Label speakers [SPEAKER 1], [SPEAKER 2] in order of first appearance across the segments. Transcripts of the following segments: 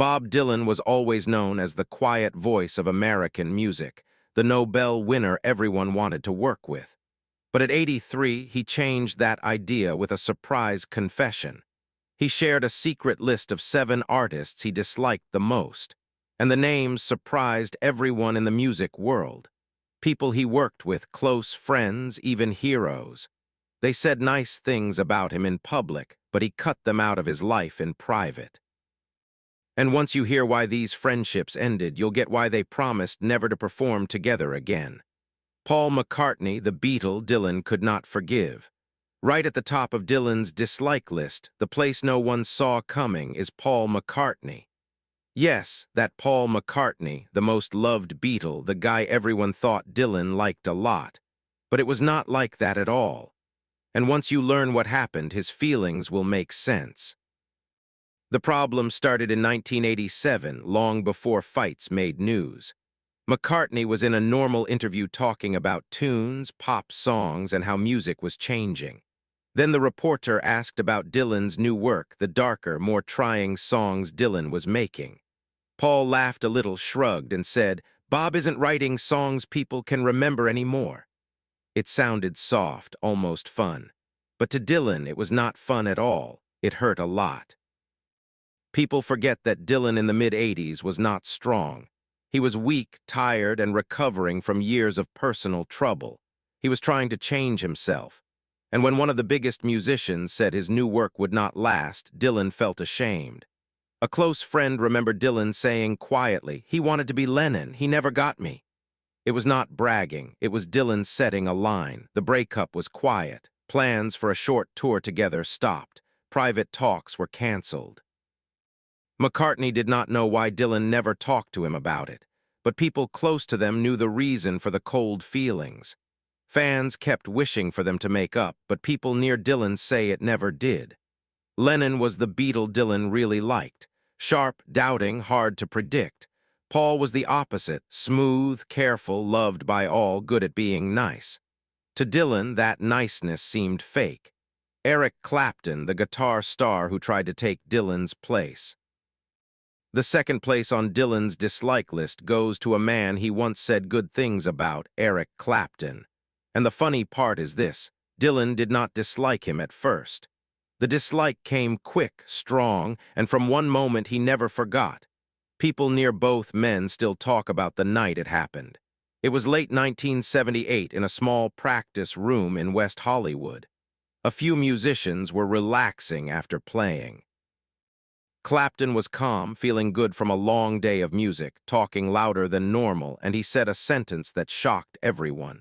[SPEAKER 1] Bob Dylan was always known as the quiet voice of American music, the Nobel winner everyone wanted to work with. But at 83, he changed that idea with a surprise confession. He shared a secret list of 7 artists he disliked the most, and the names surprised everyone in the music world. People he worked with, close friends, even heroes. They said nice things about him in public, but he cut them out of his life in private. And once you hear why these friendships ended, you'll get why they promised never to perform together again. Paul McCartney, the Beatle Dylan could not forgive. Right at the top of Dylan's dislike list, the place no one saw coming, is Paul McCartney. Yes, that Paul McCartney, the most loved Beatle, the guy everyone thought Dylan liked a lot. But it was not like that at all. And once you learn what happened, his feelings will make sense. The problem started in 1987, long before fights made news. McCartney was in a normal interview talking about tunes, pop songs, and how music was changing. Then the reporter asked about Dylan's new work, the darker, more trying songs Dylan was making. Paul laughed a little, shrugged, and said, "Bob isn't writing songs people can remember anymore." It sounded soft, almost fun. But to Dylan, it was not fun at all. It hurt a lot. People forget that Dylan in the mid-80s was not strong. He was weak, tired, and recovering from years of personal trouble. He was trying to change himself. And when one of the biggest musicians said his new work would not last, Dylan felt ashamed. A close friend remembered Dylan saying quietly, "He wanted to be Lennon, he never got me." It was not bragging, it was Dylan setting a line. The breakup was quiet. Plans for a short tour together stopped. Private talks were canceled. McCartney did not know why Dylan never talked to him about it, but people close to them knew the reason for the cold feelings. Fans kept wishing for them to make up, but people near Dylan say it never did. Lennon was the Beatle Dylan really liked. Sharp, doubting, hard to predict. Paul was the opposite, smooth, careful, loved by all, good at being nice. To Dylan, that niceness seemed fake. Eric Clapton, the guitar star who tried to take Dylan's place. The second place on Dylan's dislike list goes to a man he once said good things about, Eric Clapton. And the funny part is this, Dylan did not dislike him at first. The dislike came quick, strong, and from one moment he never forgot. People near both men still talk about the night it happened. It was late 1978 in a small practice room in West Hollywood. A few musicians were relaxing after playing. Clapton was calm, feeling good from a long day of music, talking louder than normal, and he said a sentence that shocked everyone.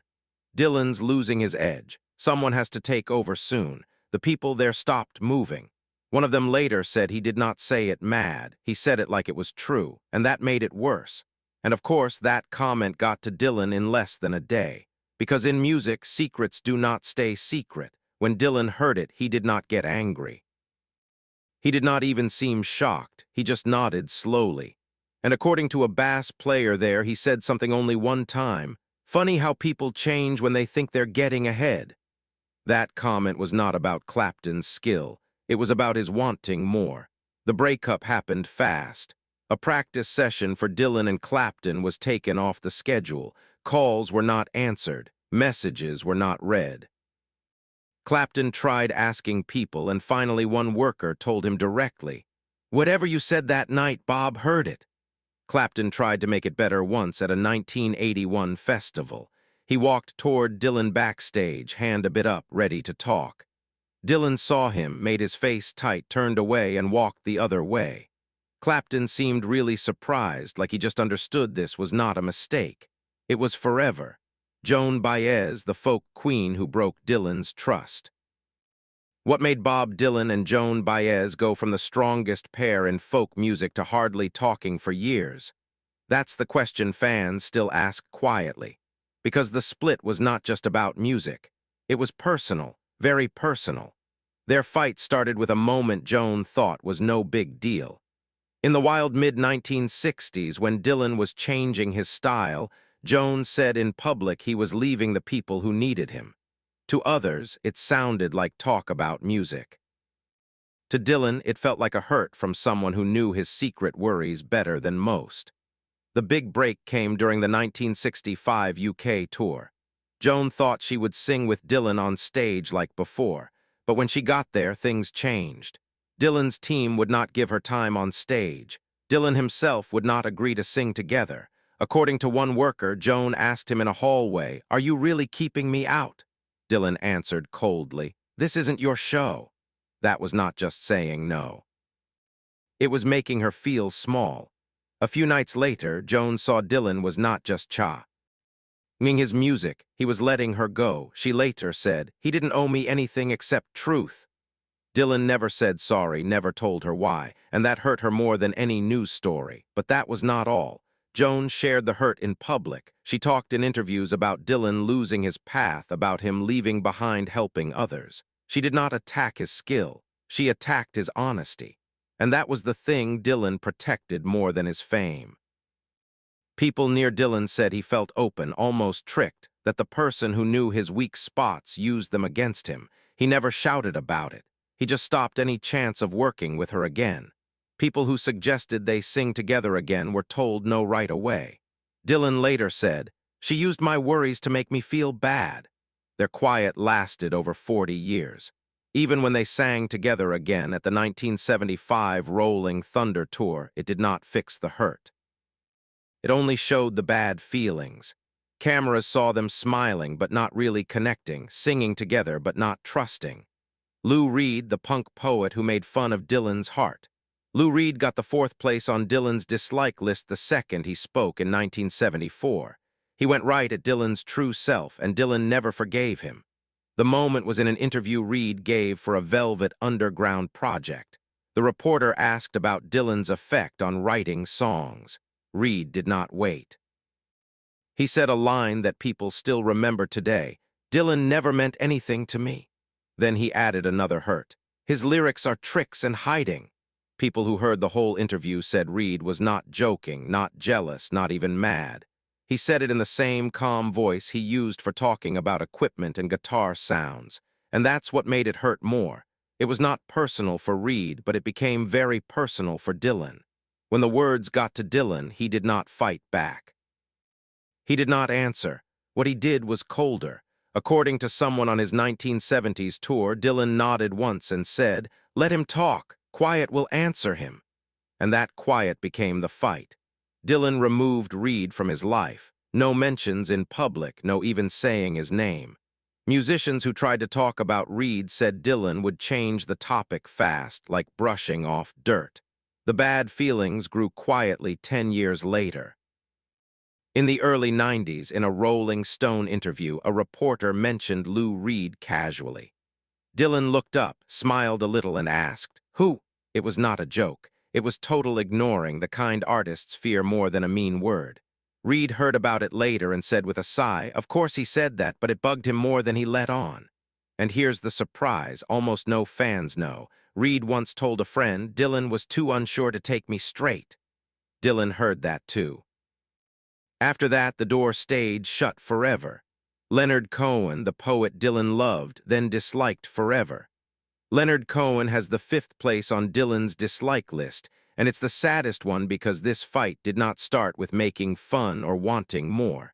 [SPEAKER 1] "Dylan's losing his edge. Someone has to take over soon." The people there stopped moving. One of them later said he did not say it mad, he said it like it was true, and that made it worse. And of course, that comment got to Dylan in less than a day. Because in music, secrets do not stay secret. When Dylan heard it, he did not get angry. He did not even seem shocked, he just nodded slowly. And according to a bass player there, he said something only one time. "Funny how people change when they think they're getting ahead." That comment was not about Clapton's skill. It was about his wanting more. The breakup happened fast. A practice session for Dylan and Clapton was taken off the schedule. Calls were not answered. Messages were not read. Clapton tried asking people, and finally one worker told him directly, "Whatever you said that night, Bob heard it." Clapton tried to make it better once at a 1981 festival. He walked toward Dylan backstage, hand a bit up, ready to talk. Dylan saw him, made his face tight, turned away, and walked the other way. Clapton seemed really surprised, like he just understood this was not a mistake. It was forever. Joan Baez, the folk queen who broke Dylan's trust. What made Bob Dylan and Joan Baez go from the strongest pair in folk music to hardly talking for years? That's the question fans still ask quietly. Because the split was not just about music. It was personal, very personal. Their fight started with a moment Joan thought was no big deal. In the wild mid-1960s, when Dylan was changing his style, Joan said in public he was leaving the people who needed him. To others, it sounded like talk about music. To Dylan, it felt like a hurt from someone who knew his secret worries better than most. The big break came during the 1965 UK tour. Joan thought she would sing with Dylan on stage like before, but when she got there, things changed. Dylan's team would not give her time on stage. Dylan himself would not agree to sing together. According to one worker, Joan asked him in a hallway, "Are you really keeping me out?" Dylan answered coldly, "This isn't your show." That was not just saying no. It was making her feel small. A few nights later, Joan saw Dylan was not just cha-ing his music, he was letting her go. She later said, "He didn't owe me anything except truth." Dylan never said sorry, never told her why, and that hurt her more than any news story. But that was not all. Joan shared the hurt in public. She talked in interviews about Dylan losing his path, about him leaving behind helping others. She did not attack his skill. She attacked his honesty. And that was the thing Dylan protected more than his fame. People near Dylan said he felt open, almost tricked, that the person who knew his weak spots used them against him. He never shouted about it. He just stopped any chance of working with her again. People who suggested they sing together again were told no right away. Dylan later said, "She used my worries to make me feel bad." Their quiet lasted over 40 years. Even when they sang together again at the 1975 Rolling Thunder Tour, it did not fix the hurt. It only showed the bad feelings. Cameras saw them smiling but not really connecting, singing together but not trusting. Lou Reed, the punk poet who made fun of Dylan's heart. Lou Reed got the 4th place on Dylan's dislike list the second he spoke in 1974. He went right at Dylan's true self, and Dylan never forgave him. The moment was in an interview Reed gave for a Velvet Underground project. The reporter asked about Dylan's effect on writing songs. Reed did not wait. He said a line that people still remember today, "Dylan never meant anything to me." Then he added another hurt. "His lyrics are tricks and hiding." People who heard the whole interview said Reed was not joking, not jealous, not even mad. He said it in the same calm voice he used for talking about equipment and guitar sounds. And that's what made it hurt more. It was not personal for Reed, but it became very personal for Dylan. When the words got to Dylan, he did not fight back. He did not answer. What he did was colder. According to someone on his 1970s tour, Dylan nodded once and said, "Let him talk. Quiet will answer him." And that quiet became the fight. Dylan removed Reed from his life. No mentions in public, no even saying his name. Musicians who tried to talk about Reed said Dylan would change the topic fast, like brushing off dirt. The bad feelings grew quietly 10 years later. In the early 90s, in a Rolling Stone interview, a reporter mentioned Lou Reed casually. Dylan looked up, smiled a little, and asked, "Who?" It was not a joke. It was total ignoring, the kind artists fear more than a mean word. Reed heard about it later and said with a sigh, "Of course he said that, but it bugged him more than he let on." And here's the surprise, almost no fans know. Reed once told a friend, "Dylan was too unsure to take me straight." Dylan heard that too. After that, the door stayed shut forever. Leonard Cohen, the poet Dylan loved, then disliked forever. Leonard Cohen has the 5th place on Dylan's dislike list, and it's the saddest one because this fight did not start with making fun or wanting more.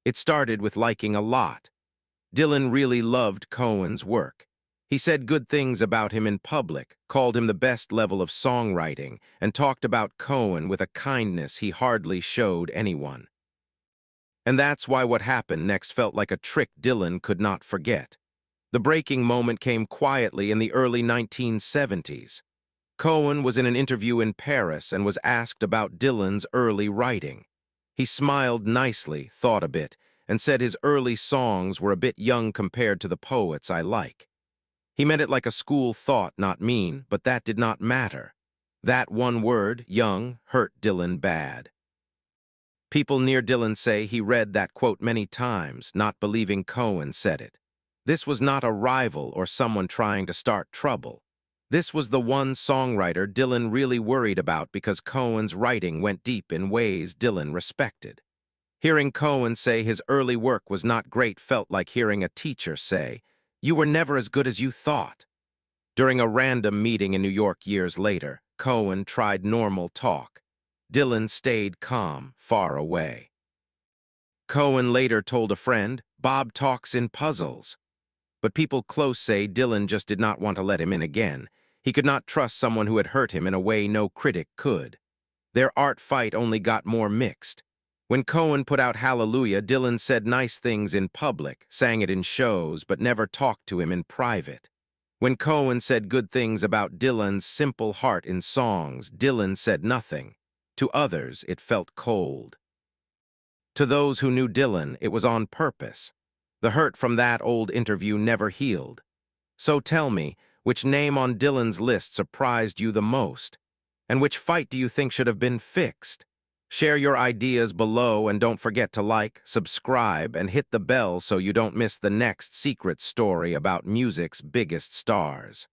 [SPEAKER 1] It started with liking a lot. Dylan really loved Cohen's work. He said good things about him in public, called him the best level of songwriting, and talked about Cohen with a kindness he hardly showed anyone. And that's why what happened next felt like a trick Dylan could not forget. The breaking moment came quietly in the early 1970s. Cohen was in an interview in Paris and was asked about Dylan's early writing. He smiled nicely, thought a bit, and said his early songs were a bit young compared to the poets I like. He meant it like a school thought, not mean, but that did not matter. That one word, young, hurt Dylan bad. People near Dylan say he read that quote many times, not believing Cohen said it. This was not a rival or someone trying to start trouble. This was the one songwriter Dylan really worried about because Cohen's writing went deep in ways Dylan respected. Hearing Cohen say his early work was not great felt like hearing a teacher say, "You were never as good as you thought." During a random meeting in New York years later, Cohen tried normal talk. Dylan stayed calm, far away. Cohen later told a friend, "Bob talks in puzzles." But people close say Dylan just did not want to let him in again. He could not trust someone who had hurt him in a way no critic could. Their art fight only got more mixed. When Cohen put out Hallelujah, Dylan said nice things in public, sang it in shows, but never talked to him in private. When Cohen said good things about Dylan's simple heart in songs, Dylan said nothing. To others, it felt cold. To those who knew Dylan, it was on purpose. The hurt from that old interview never healed. So tell me, which name on Dylan's list surprised you the most? And which fight do you think should have been fixed? Share your ideas below and don't forget to like, subscribe, and hit the bell so you don't miss the next secret story about music's biggest stars.